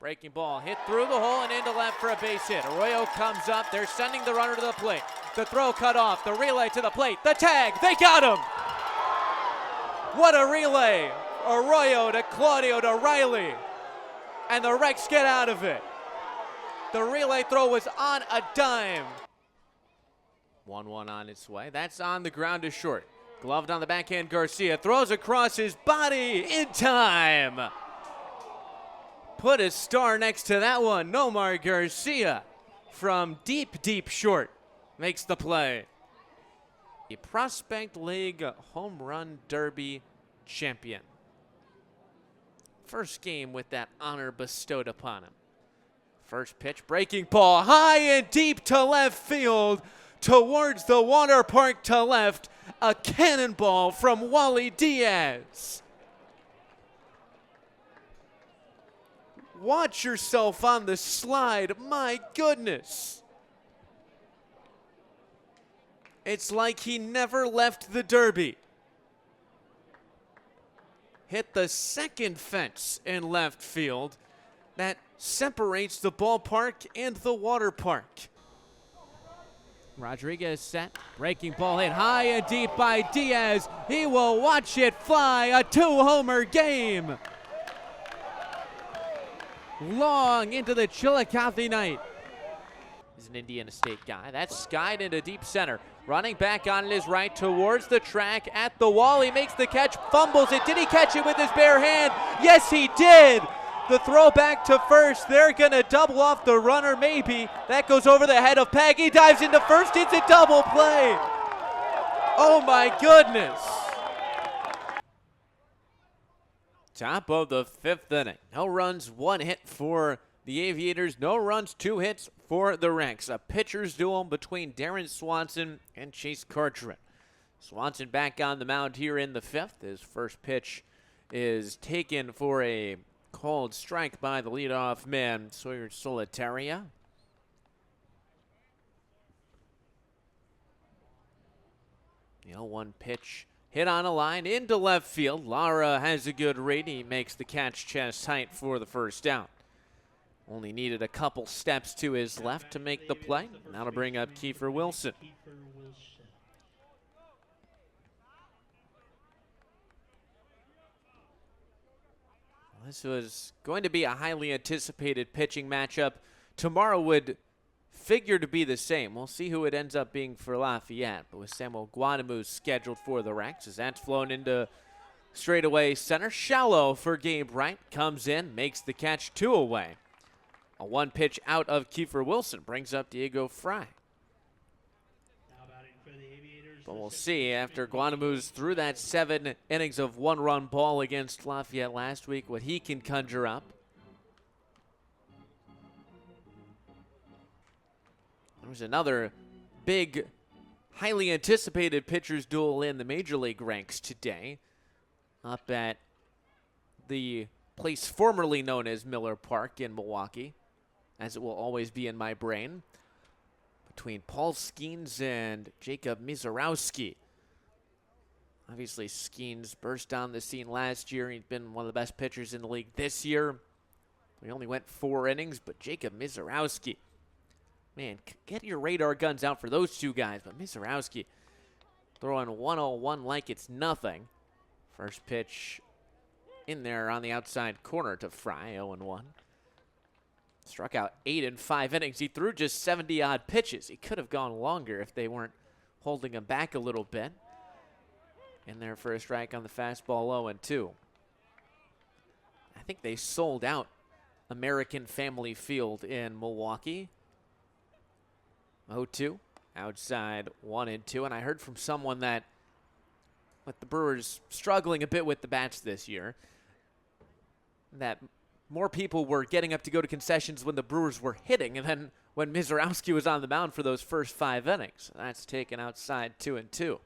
Breaking ball hit through the hole and into left for a base hit. Arroyo comes up. They're sending the runner to the plate. The throw cut off. The relay to the plate. The tag. They got him. What a relay. Arroyo to Claudio to Riley. And the Rex get out of it. The relay throw was on a dime. 1-1 on its way. That's on the ground to short. Gloved on the backhand, Garcia throws across his body in time. Put a star next to that one. Nomar Garcia from deep, deep short makes the play. The Prospect League Home Run Derby champion. First game with that honor bestowed upon him. First pitch, breaking ball high and deep to left field towards the water park to left. A cannonball from Wally Diaz. Watch yourself on the slide. My goodness. It's like he never left the Derby. Hit the second fence in left field that separates the ballpark and the water park. Rodriguez set, breaking ball hit high and deep by Diaz. He will watch it fly, a two-homer game. Long into the Chillicothe night. He's an Indiana State guy. That's skied into deep center. Running back on his right towards the track at the wall. He makes the catch, fumbles it. Did he catch it with his bare hand? Yes, he did. The throw back to first. They're going to double off the runner, maybe. That goes over the head of Pegg. He dives into first. It's a double play. Oh, my goodness. Top of the fifth inning. No runs, one hit for the Aviators. No runs, two hits for the Rex. A pitcher's duel between Darren Swanson and Chase Carteret. Swanson back on the mound here in the fifth. His first pitch is taken for a called strike by the leadoff man, Sawyer Solitaria. The 0-1 pitch hit on a line into left field. Lara has a good read. He makes the catch chest height for the first down. Only needed a couple steps to his left to make the play. Now to bring up Kiefer Wilson. This was going to be a highly anticipated pitching matchup. Tomorrow would figure to be the same. We'll see who it ends up being for Lafayette. But with Samuel Guadamus scheduled for the Rex, as that's flown into straightaway center. Shallow for Gabe Wright. Comes in, makes the catch, 2 away. A one pitch out of Kiefer Wilson brings up Diego Fry. But we'll see after Guadamus threw that 7 innings of one-run ball against Lafayette last week, what he can conjure up. There was another big, highly anticipated pitcher's duel in the Major League ranks today up at the place formerly known as Miller Park in Milwaukee, as it will always be in my brain, between Paul Skeens and Jacob Mizorowski. Obviously, Skeens burst on the scene last year. He's been one of the best pitchers in the league this year. He only went 4 innings, but Jacob Mizorowski, man, get your radar guns out for those two guys. But Mizorowski throwing 101 like it's nothing. First pitch in there on the outside corner to Fry, 0-1. Struck out 8 in 5 innings. He threw just 70-odd pitches. He could have gone longer if they weren't holding him back a little bit. In there for a strike on the fastball, 0-2. I think they sold out American Family Field in Milwaukee. 0-2. Outside 1-2. And I heard from someone that with the Brewers struggling a bit with the bats this year, that more people were getting up to go to concessions when the Brewers were hitting and then when Mizorowski was on the mound for those first 5 innings. That's taken outside 2-2.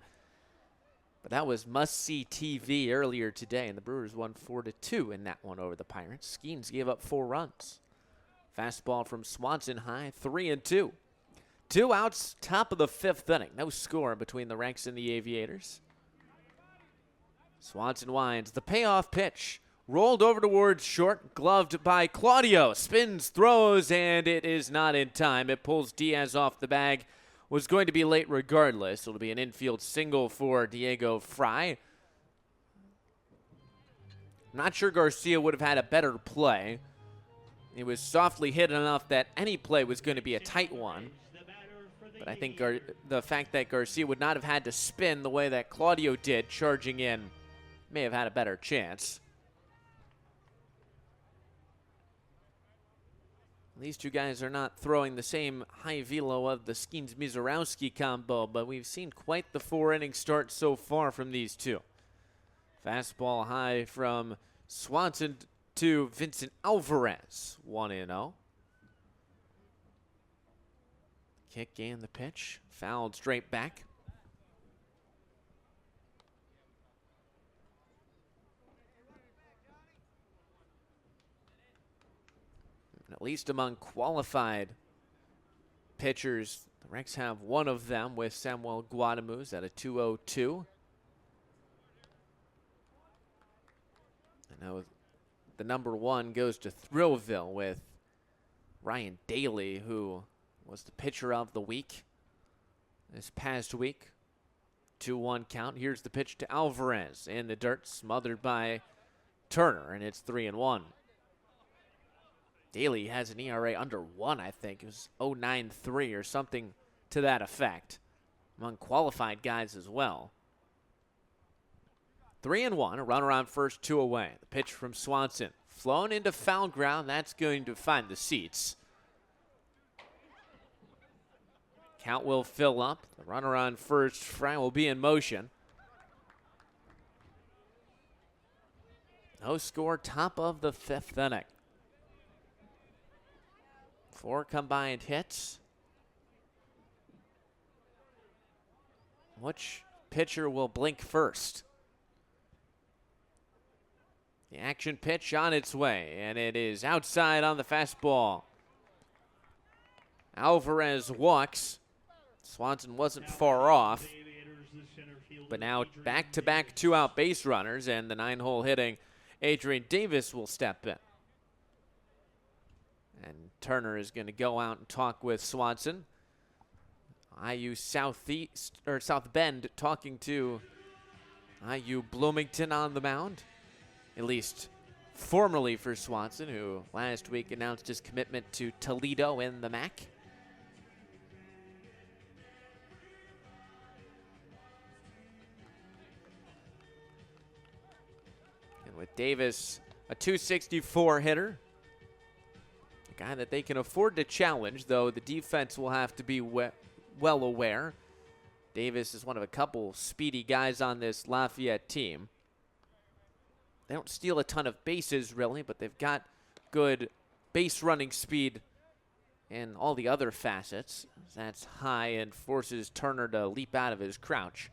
But that was must-see TV earlier today, and the Brewers won 4-2 in that one over the Pirates. Skeens gave up 4 runs. Fastball from Swanson high, 3-2. 2 outs, top of the 5th inning. No score between the Rex and the Aviators. Swanson winds. The payoff pitch Rolled over towards short, gloved by Claudio. Spins, throws, and it is not in time. It pulls Diaz off the bag. Was going to be late regardless. It'll be an infield single for Diego Fry. Not sure Garcia would have had a better play. It was softly hit enough that any play was going to be a tight one. But I think the fact that Garcia would not have had to spin the way that Claudio did, charging in, may have had a better chance. These two guys are not throwing the same high velo of the Skeens-Mizorowski combo, but we've seen quite the 4-inning start so far from these two. Fastball high from Swanson to Vincent Alvarez, 1-0. Kick and the pitch, fouled straight back. And at least among qualified pitchers, the Rex have one of them with Samuel Guadamus at a 2.02. I know the number one goes to Thrillville with Ryan Daly, who was the pitcher of the week this past week. 2-1 count. Here's the pitch to Alvarez in the dirt, smothered by Turner, and it's 3-1. Daly has an ERA under 1, I think. It was 0.93 or something to that effect. Among qualified guys as well. 3-1, a runner on first, 2 away. The pitch from Swanson. Flown into foul ground. That's going to find the seats. Count will fill up. The runner on first, Fry, will be in motion. No score, top of the 5th inning. 4 combined hits. Which pitcher will blink first? The action pitch on its way, and it is outside on the fastball. Alvarez walks. Swanson wasn't far off. But now back-to-back 2-out base runners, and the 9-hole hitting Adrian Davis will step in. And Turner is going to go out and talk with Swanson. IU South Bend talking to IU Bloomington on the mound. At least formally for Swanson, who last week announced his commitment to Toledo in the MAC. And with Davis, a .264 hitter, a guy that they can afford to challenge, though the defense will have to be well aware. Davis is one of a couple speedy guys on this Lafayette team. They don't steal a ton of bases, really, but they've got good base running speed in all the other facets. That's high and forces Turner to leap out of his crouch.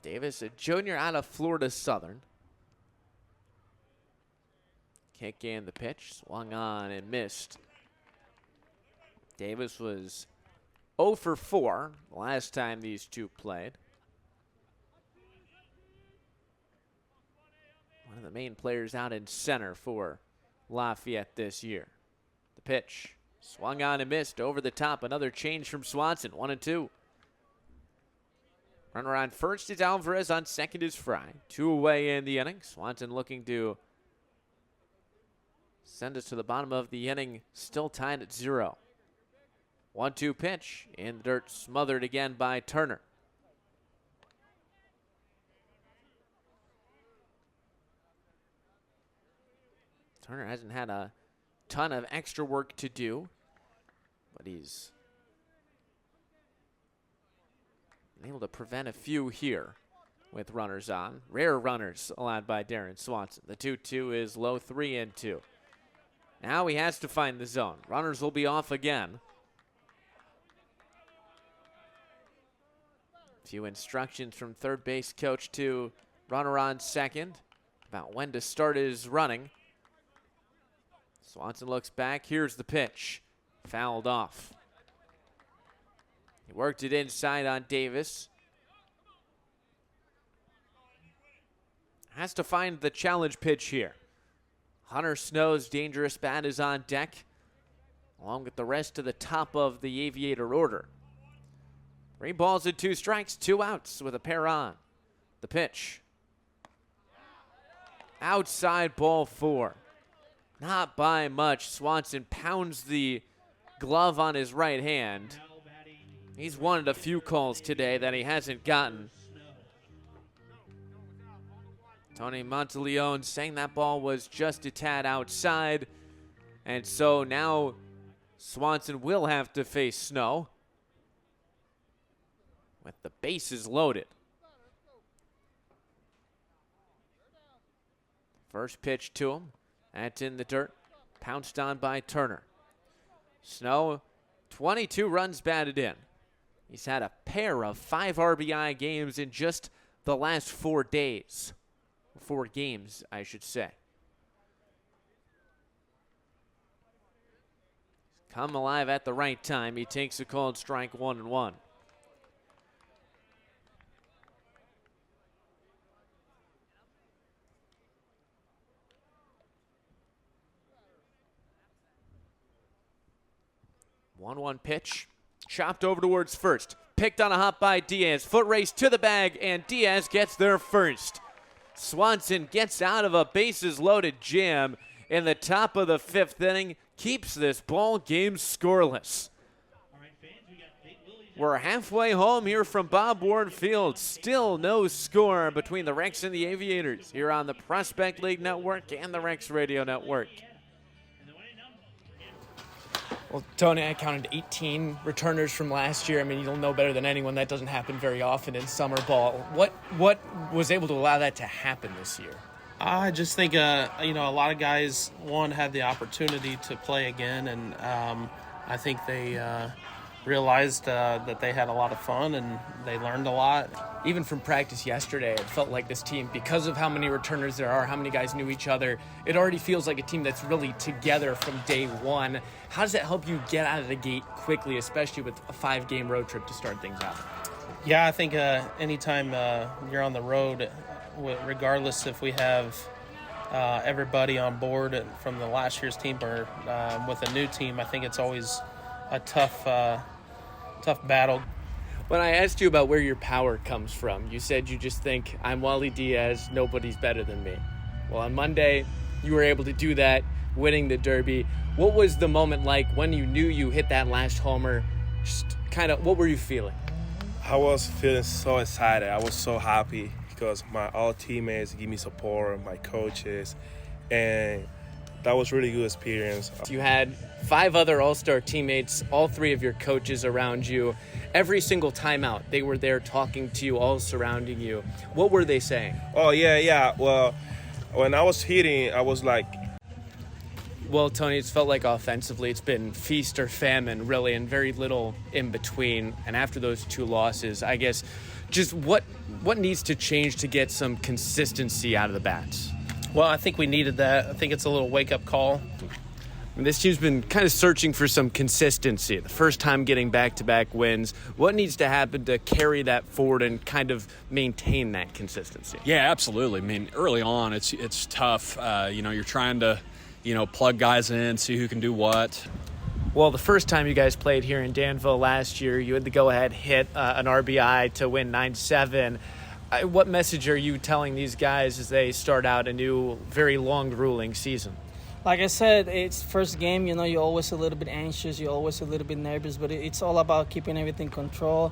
Davis, a junior out of Florida Southern. Kick and the pitch, swung on and missed. Davis was 0 for 4 the last time these two played. One of the main players out in center for Lafayette this year. The pitch, swung on and missed over the top. Another change from Swanson, 1-2. Runner on first is Alvarez, on second is Fry. 2 away in the inning. Swanson looking to send us to the bottom of the inning, still tied at 0. 1-2 pitch in the dirt, smothered again by Turner. Turner hasn't had a ton of extra work to do, but he's been able to prevent a few here with runners on. Rare runners allowed by Darren Swanson. The 2-2 is low, 3-2. Now he has to find the zone. Runners will be off again. A few instructions from third base coach to runner on second about when to start his running. Swanson looks back. Here's the pitch. Fouled off. He worked it inside on Davis. has to find the challenge pitch here. Hunter Snow's dangerous bat is on deck, along with the rest of the top of the Aviator order. 3 balls and 2 strikes, 2 outs with a pair on. The pitch. Outside, ball 4. Not by much. Swanson pounds the glove on his right hand. He's wanted a few calls today that he hasn't gotten. Tony Monteleone saying that ball was just a tad outside. And so now Swanson will have to face Snow with the bases loaded. First pitch to him. That's in the dirt. Pounced on by Turner. Snow, 22 runs batted in. He's had a pair of 5 RBI games in just the last 4 days. 4 games, I should say. Come alive at the right time. He takes a called strike 1-1. One pitch, chopped over towards first. Picked on a hop by Diaz. Foot race to the bag, and Diaz gets there first. Swanson gets out of a bases-loaded jam in the top of the 5th inning, keeps this ball game scoreless. We're halfway home here from Bob Ward Field. Still no score between the Rex and the Aviators here on the Prospect League Network and the Rex Radio Network. Well, Tony, I counted 18 returners from last year. I mean, you'll know better than anyone that doesn't happen very often in summer ball. What was able to allow that to happen this year? I just think, a lot of guys, had the opportunity to play again, and I think they realized that they had a lot of fun and they learned a lot. Even from practice yesterday, it felt like this team, because of how many returners there are, how many guys knew each other, it already feels like a team that's really together from day one. How does that help you get out of the gate quickly, especially with a 5-game road trip to start things out? Yeah, I think anytime you're on the road, regardless if we have everybody on board from the last year's team or with a new team, I think it's always a tough battle. When I asked you about where your power comes from, you said you just think, I'm Wally Diaz, nobody's better than me. Well, on Monday, you were able to do that, winning the Derby. What was the moment like when you knew you hit that last homer? Just kind of, what were you feeling? I was feeling so excited. I was so happy because all teammates give me support, my coaches, and that was really good experience. You had 5 other All-Star teammates, all 3 of your coaches around you. Every single timeout, they were there talking to you, all surrounding you. What were they saying? Oh, yeah. Well, when I was hitting, I was like... Well, Tony, it's felt like offensively it's been feast or famine, really, and very little in between. And after those 2 losses, I guess, just what needs to change to get some consistency out of the bats? Well, I think we needed that. I think it's a little wake-up call. And this team's been kind of searching for some consistency. The first time getting back-to-back wins. What needs to happen to carry that forward and kind of maintain that consistency? Yeah, absolutely. I mean, early on, it's tough. You're trying to, plug guys in, see who can do what. Well, the first time you guys played here in Danville last year, you had the go-ahead hit an RBI to win 9-7. What message are you telling these guys as they start out a new, very long, grueling season? Like I said, it's first game, you're always a little bit anxious, you're always a little bit nervous, but it's all about keeping everything control.